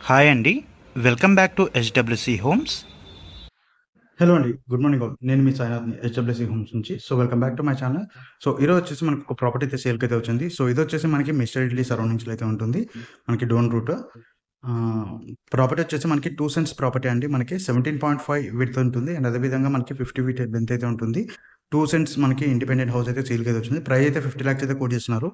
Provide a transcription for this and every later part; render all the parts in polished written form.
Hi అండి. Welcome back to HWC Homes. Hello అండి. Good morning all. నేను మీ సాయినాథ్‌ని హెచ్‌డబ్ల్యూసీ హోమ్స్ నుంచి. Welcome back to my channel. ఈరోజు వచ్చేసి మనకు ఒక ప్రాపర్టీ అయితే సేల్‌కైతే వచ్చింది. ఇదొచ్చేసి మనకి మిస్టర్ ఇడ్లీ సరౌండింగ్స్‌లో అయితే ఉంటుంది. మనకి డోన్ రూట్. ఆహ్, ప్రాపర్టీ వచ్చేసి మనకి 2 సెంట్స్ ప్రాపర్టీ అండి. మనకి 17.5 విడ్త్ ఉంటుంది. అండ్ అదే విధంగా మనకి 50 ఫీట్ లెంత్ అయితే ఉంటుంది. 2 సెంట్స్ మనకి ఇండిపెండెంట్ హౌస్ అయితే సేల్‌కైతే వచ్చింది. ప్రైస్ అయితే 50 లాక్స్ అయితే కోట్ చేస్తున్నారు.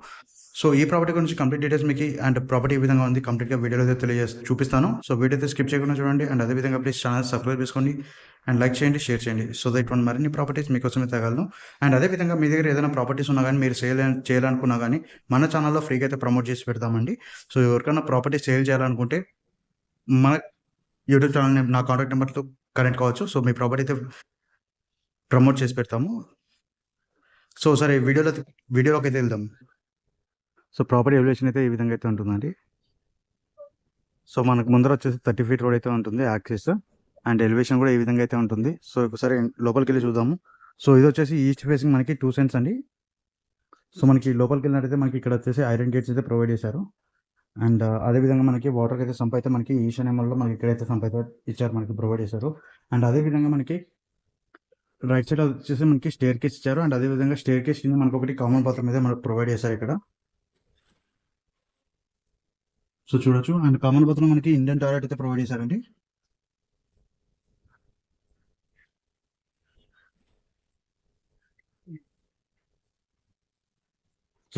ఈ ప్రాపర్టీ గురించి కంప్లీట్ డీటెయిల్స్ మీకు అండ్ ప్రాపర్టీ ఏ విధంగా ఉంది కంప్లీట్‌గా వీడియోలో అయితే చూపిస్తాను. వీడియో అయితే స్కిప్ చేయకుండా చూడండి. అండ్ అదే విధంగా ప్లీజ్ ఛానల్ సబ్స్క్రైబ్ చేసుకోండి. అండ్ లైక్ చేయండి, షేర్ చేయండి. దట్ ఇటువంటి మరిన్ని ప్రాపర్టీస్ మీకోసమే తేగలను. అండ్ అదే విధంగా మీ దగ్గర ఏదైనా ప్రాపర్టీస్ ఉన్నా గానీ, మీరు చేయాలనుకున్నా గానీ, మన ఛానల్‌లో ఫ్రీగా అయితే ప్రమోట్ చేసి పెడతామండి. ఎవరికైనా ప్రాపర్టీ సేల్ చేయాలనుకుంటే మన యూట్యూబ్ ఛానల్ నేమ్ నా కాంటాక్ట్ నెంబర్‌తో కనెక్ట్ కావచ్చు. మీ ప్రాపర్టీ అయితే ప్రమోట్ చేసి పెడతాము. సరే వీడియోలోకైతే వెళ్దాం. ప్రాపర్టీ ఎలివేషన్ అయితే ఈ విధంగా అయితే ఉంటుందండి. మనకు ముందర వచ్చేసి 30 ఫీట్ రోడ్ అయితే ఉంటుంది యాక్సిస్. అండ్ ఎలివేషన్ కూడా ఈ విధంగా అయితే ఉంటుంది. ఒకసారి లోపలికి వెళ్ళి చూద్దాము. ఇది వచ్చేసి ఈస్ట్ ఫేసింగ్ మనకి 2 సెంట్స్ అండి. మనకి లోపలికి వెళ్ళినట్టయితే మనకి ఇక్కడ వచ్చేసి ఐరన్ గేట్స్ అయితే ప్రొవైడ్ చేశారు. అండ్ అదేవిధంగా మనకి వాటర్కి అయితే సంప్ అయితే మనకి ఈశాన్యంలో మనకి ఇక్కడైతే సంప్ అయితే ఇచ్చారు, మనకి ప్రొవైడ్ చేశారు. అండ్ అదేవిధంగా మనకి రైట్ సైడ్ వచ్చేసి మనకి స్టేర్ కేస్ ఇచ్చారు. అండ్ అదేవిధంగా స్టేర్ కేస్ కింద మనకి ఒకటి కామన్ బాత్రూమ్ అయితే మనకు ప్రొవైడ్ చేశారు ఇక్కడ. చూడొచ్చు. అండ్ కామన్ బాత్రూమ్ మనకి ఇండియన్ టాయిలెట్ అయితే ప్రొవైడ్ చేశారండి.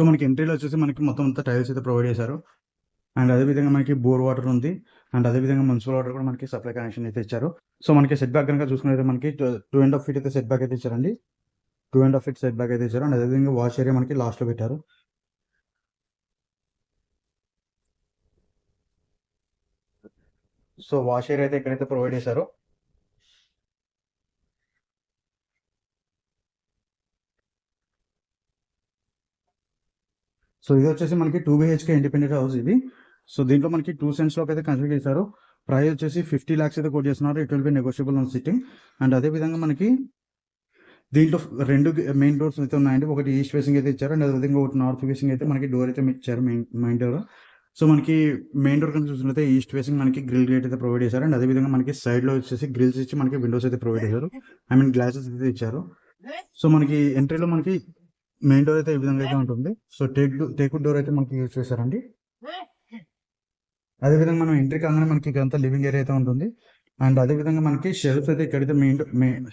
మనకి ఎంట్రీలో వచ్చేసి మనకి మొత్తం అంతా టైల్స్ అయితే ప్రొవైడ్ చేశారు. అండ్ అదేవిధంగా మనకి బోర్ వాటర్ ఉంది. అండ్ అదేవిధంగా మున్సిపల్ వాటర్ కూడా మనకి సప్లై కనెక్షన్ అయితే ఇచ్చారు. మనకి సెట్ బ్యాక్ కనుక చూసుకున్నట్లయితే మనకి 2.5 ఫీట్ అయితే సెట్ బ్యాక్ అయితే ఇచ్చారండి. 2.5 ఫీట్ సెట్ బ్యాక్ అయితే ఇచ్చారు. అండ్ అదేవిధంగా వాష్ ఏరియా మనకి లాస్ట్లో పెట్టారు. వాష్ ఏరియా అయితే ఎక్కడైతే ప్రొవైడ్ చేశారో ఇది వచ్చేసి మనకి 2 BHK ఇండిపెండెంట్ హౌస్ ఇది. దీంట్లో మనకి 2 సెంట్స్లోకి అయితే కన్స్ట్రక్ట్ చేశారు. ప్రైస్ వచ్చేసి 50 లాక్స్ అయితే కోట్ చేస్తున్నారు. It will be negotiable on sitting. And అదేవిధంగా మనకి దీంట్లో 2 మెయిన్ డోర్స్ అయితే ఉన్నాయండి. ఒకటి ఈస్ట్ ఫేసింగ్ అయితే ఇచ్చారు. అండ్ అదేవిధంగా ఒకటి నార్త్ ఫేసింగ్ అయితే మనకి డోర్ అయితే ఇచ్చారు, మెయిన్ డోర్. మనకి మెయిన్ డోర్ కనుక చూసినట్లయితే ఈస్ట్ ఫేసింగ్ మనకి గ్రిల్ గేట్ అయితే ప్రొవైడ్ చేశారు. అండ్ అదేవిధంగా మనకి సైడ్లో వచ్చేసి గ్రిల్స్ ఇచ్చి మనకి విండోస్ అయితే ప్రొవైడ్ చేశారు. గ్లాసెస్ అయితే ఇచ్చారు. మనకి ఎంట్రీలో మనకి మెయిన్ డోర్ అయితే ఈ విధంగా అయితే ఉంటుంది. టేక్వుడ్ డోర్ అయితే మనకి యూజ్ చేశారండి. అదేవిధంగా మనం ఎంట్రీ కాగానే మనకి ఇక్కడంతా లివింగ్ ఏరియా అయితే ఉంటుంది. అండ్ అదేవిధంగా మనకి షెల్ఫ్స్ అయితే ఇక్కడైతే మెయిన్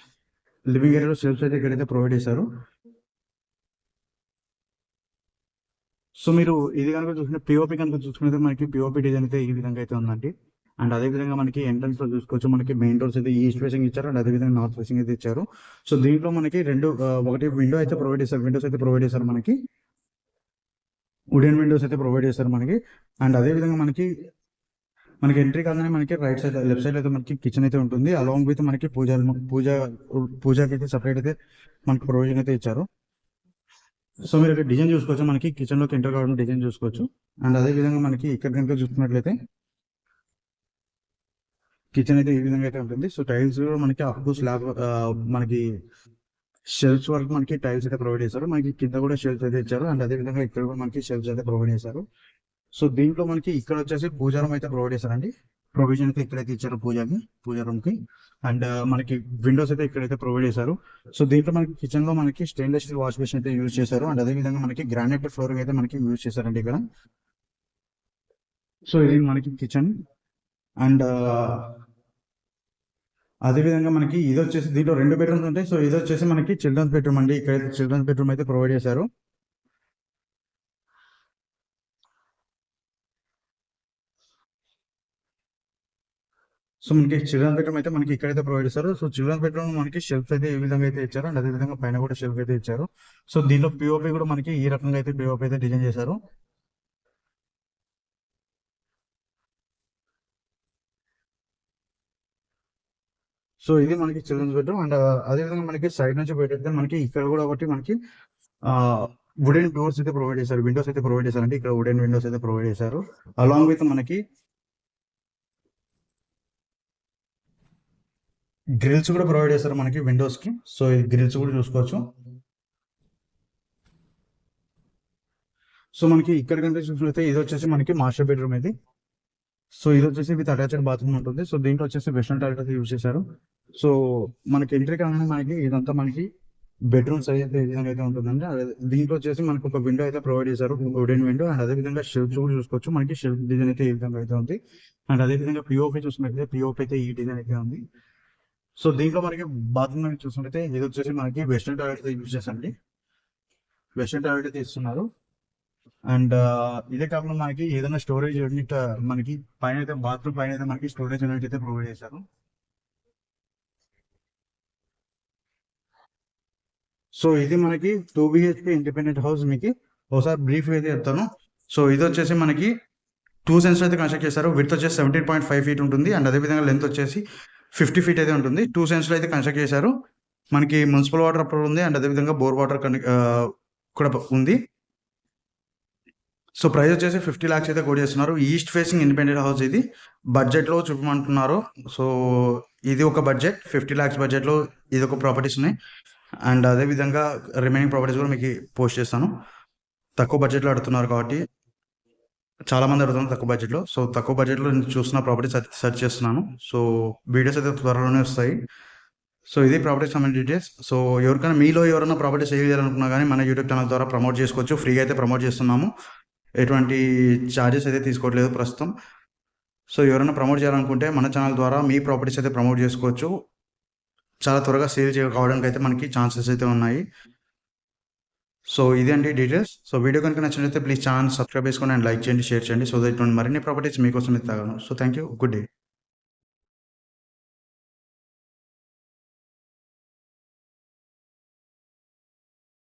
లివింగ్ ఏరియాలో షెల్ఫ్స్ అయితే ఇక్కడైతే ప్రొవైడ్ చేశారు. మీరు ఇది కనుక చూసుకుంటే పిఓపి కనుక చూసుకుంటే మనకి పిఓపి డిజైన్ అయితే ఈ విధంగా అయితే ఉందండి. అండ్ అదేవిధంగా మనకి ఎంట్రన్స్ లో చూసుకోవచ్చు, మనకి మెయిన్ డోర్స్ అయితే ఈస్ట్ ఫేసింగ్ ఇచ్చారు. అండ్ అదేవిధంగా నార్త్ ఫేసింగ్ అయితే ఇచ్చారు. దీంట్లో మనకి ఒకటి విండో అయితే ప్రొవైడ్ చేశారు. విండోస్ అయితే ప్రొవైడ్ చేశారు మనకి. వుడెన్ విండోస్ అయితే ప్రొవైడ్ చేశారు మనకి. అండ్ అదేవిధంగా మనకి ఎంట్రీ కాగానే మనకి లెఫ్ట్ సైడ్ అయితే మనకి కిచెన్ అయితే ఉంటుంది. అలాంగ్ విత్ మనకి పూజకి అయితే సపరేట్ అయితే మనకి ప్రొవిజన్ అయితే ఇచ్చారు. మీరు ఇక్కడ డిజైన్ చూసుకోవచ్చు, మనకి కిచెన్ లోకి ఎంటర్ కావడం డిజైన్ చూసుకోవచ్చు. అండ్ అదే విధంగా మనకి ఇక్కడ కనుక చూసుకున్నట్లయితే కిచెన్ అయితే ఈ విధంగా అయితే ఉంటుంది. టైల్స్ మనకి అప్ టు స్లాబ్ మనకి షెల్ఫ్స్ వరకు మనకి టైల్స్ అయితే ప్రొవైడ్ చేశారు. మనకి కింద కూడా షెల్ఫ్స్ అయితే ఇచ్చారు. అండ్ అదే విధంగా ఇక్కడ కూడా మనకి షెల్ఫ్స్ అయితే ప్రొవైడ్ చేశారు. దీంట్లో మనకి ఇక్కడ వచ్చేసి పూజా రూమ్ అయితే ప్రొవైడ్ చేశారండి. ప్రొవిజన్ అయితే ఇక్కడైతే ఇచ్చారు పూజా రూమ్ కి. అండ్ మనకి విండోస్ అయితే ఇక్కడైతే ప్రొవైడ్ చేశారు. దీంట్లో మనకి కిచెన్ లో మనకి స్టెయిన్లెస్ స్టీల్ వాష్ బేసిన్ అయితే యూజ్ చేశారు. అండ్ అదే విధంగా మనకి గ్రానైట్ ఫ్లోరింగ్ అయితే మనకి యూజ్ చేశారండి ఇక్కడ. ఇది మనకి కిచెన్. అండ్ అదే విధంగా మనకి ఇది వచ్చేసి దీంట్లో 2 బెడ్రూమ్స్ ఉంటాయి. ఇది వచ్చేసి మనకి చిల్డ్రన్స్ బెడ్రూమ్ అండి. ఇక్కడైతే చిల్డ్రన్స్ బెడ్రూమ్ అయితే ప్రొవైడ్ చేశారు. మనకి చిల్డ్రన్స్ బెడ్రూమ్ అయితే మనకి ఇక్కడైతే ప్రొవైడ్ చేస్తారు. చిల్డ్రన్స్ బెడ్రూమ్ మనకి షెల్ఫ్స్ అయితే ఈ విధంగా అయితే ఇచ్చారు. అండ్ అదే విధంగా పైన కూడా షెల్ఫ్ అయితే ఇచ్చారు. దీంట్లో పిఓపి కూడా మనకి ఈ రకంగా అయితే పిఓపి అయితే డిజైన్ చేశారు. ఇది మనకి చిల్డ్రన్స్ బెడ్రూమ్. అండ్ అదే విధంగా మనకి సైడ్ నుంచి పోయేటైతే మనకి ఇక్కడ కూడా ఒకటి మనకి వుడెన్ డోర్స్ అయితే ప్రొవైడ్ చేశారు. విండోస్ అయితే ప్రొవైడ్ చేశారండి. ఇక్కడ వుడెన్ విండోస్ అయితే ప్రొవైడ్ చేశారు. అలాంగ్ విత్ మనకి గ్రిల్స్ కూడా ప్రొవైడ్ చేస్తారు మనకి విండోస్ కి. ఈ గ్రిల్స్ కూడా చూసుకోవచ్చు. మనకి ఇక్కడ కనుక చూసినట్లయితే ఇది వచ్చేసి మనకి మాస్టర్ బెడ్రూమ్ ఇది. సో ఇది వచ్చేసి విత్ అటాచ్డ్ బాత్రూమ్ ఉంటుంది. సో దీంట్లో వచ్చేసి వెస్టర్న్ టాయిలెట్ అయితే యూజ్ చేశారు. సో మనకి ఎంట్రీ కాగానే మనకి ఇదంతా మనకి బెడ్రూమ్ సైజ్ అయితే ఏ విధంగా అయితే ఉంటుందండి. దీంట్లో వచ్చేసి మనకు ఒక విండో అయితే ప్రొవైడ్ చేశారు, వుడెన్ విండో. అండ్ అదే విధంగా షెల్ఫ్స్ కూడా చూసుకోవచ్చు. మనకి షెల్ఫ్ డిజైన్ అయితే ఈ విధంగా అయితే ఉంది. అండ్ అదే విధంగా పిఓపి చూసుకున్నట్లయితే పిఓపి అయితే ఈ డిజైన్ అయితే ఉంది. సో దీంట్లో మనకి బాత్రూమ్ అనేది చూసుకుంటే ఇది వచ్చేసి మనకి వెస్టర్న్ టాయిలెట్ అయితే యూజ్ చేసండి. వెస్టర్న్ టాయిలెట్ అయితే ఇస్తున్నారు. అండ్ ఇదే కాకుండా మనకి ఏదైనా స్టోరేజ్ యూనిట్ మనకి పైన అయితే బాత్రూమ్ పైన అయితే మనకి స్టోరేజ్ యూనిట్ అయితే ప్రొవైడ్ చేశారు. సో ఇది మనకి 2 బిహెచ్కే ఇండిపెండెంట్ హౌస్. మీకు ఒకసారి బ్రీఫ్ అయితే చెప్తాను. సో ఇది వచ్చేసి మనకి 2 సెన్స్ అయితే కన్స్ట్రక్ట్ చేశారు. విడ్త్ వచ్చేసి 17.5 ఫీట్ ఉంటుంది. అండ్ అదేవిధంగా లెంత్ వచ్చేసి 50 ఫీట్ అయితే ఉంటుంది. 2 సెన్స్లో అయితే కన్స్ట్రక్ట్ చేశారు. మనకి మున్సిపల్ వాటర్ అప్రూవల్ ఉంది. అండ్ అదేవిధంగా బోర్ వాటర్ కూడా ఉంది. సో ప్రైస్ వచ్చేసి 50 lakhs అయితే కోట్ చేస్తున్నారు. ఈస్ట్ ఫేసింగ్ ఇండిపెండెంట్ హౌస్ ఇది. బడ్జెట్లో చూపమంటున్నారు. సో ఇది ఒక బడ్జెట్ 50 lakhs బడ్జెట్లో ఇది ఒక ప్రాపర్టీస్ ఉన్నాయి. అండ్ అదేవిధంగా రిమైనింగ్ ప్రాపర్టీస్ కూడా మీకు పోస్ట్ చేస్తాను. తక్కువ బడ్జెట్లో అడుగుతున్నారు కాబట్టి చాలామంది అడుగుతున్నారు తక్కువ బడ్జెట్లో. సో తక్కువ బడ్జెట్లో నేను చూస్తున్న ప్రాపర్టీస్ సెర్చ్ చేస్తున్నాను. సో వీడియోస్ అయితే త్వరలోనే వస్తాయి. సో ఇది ప్రాపర్టీస్ సంబంధించిన డీటెయిల్స్. సో ఎవరికైనా మీలో ఎవరైనా ప్రాపర్టీ సేల్ చేయాలనుకున్నా కానీ మన యూట్యూబ్ ఛానల్ ద్వారా ప్రమోట్ చేసుకోవచ్చు. ఫ్రీగా అయితే ప్రమోట్ చేస్తున్నాము. ఎటువంటి ఛార్జెస్ అయితే తీసుకోవట్లేదు ప్రస్తుతం. సో ఎవరైనా ప్రమోట్ చేయాలనుకుంటే మన ఛానల్ ద్వారా మీ ప్రాపర్టీస్ అయితే ప్రమోట్ చేసుకోవచ్చు. చాలా త్వరగా సేల్ కావడానికి అయితే మనకి ఛాన్సెస్ అయితే ఉన్నాయి. సో ఇది అండి డీటెయిల్స్. సో వీడియో కనుక నచ్చినట్లయితే ప్లీజ్ ఛానల్ సబ్స్క్రైబ్ చేసుకోండి అండ్ లైక్ చేయండి, షేర్ చేయండి. సో దట్ మరిన్ని ప్రాపర్టీస్ మీకోసం ఇస్తాను. So thank you, good day.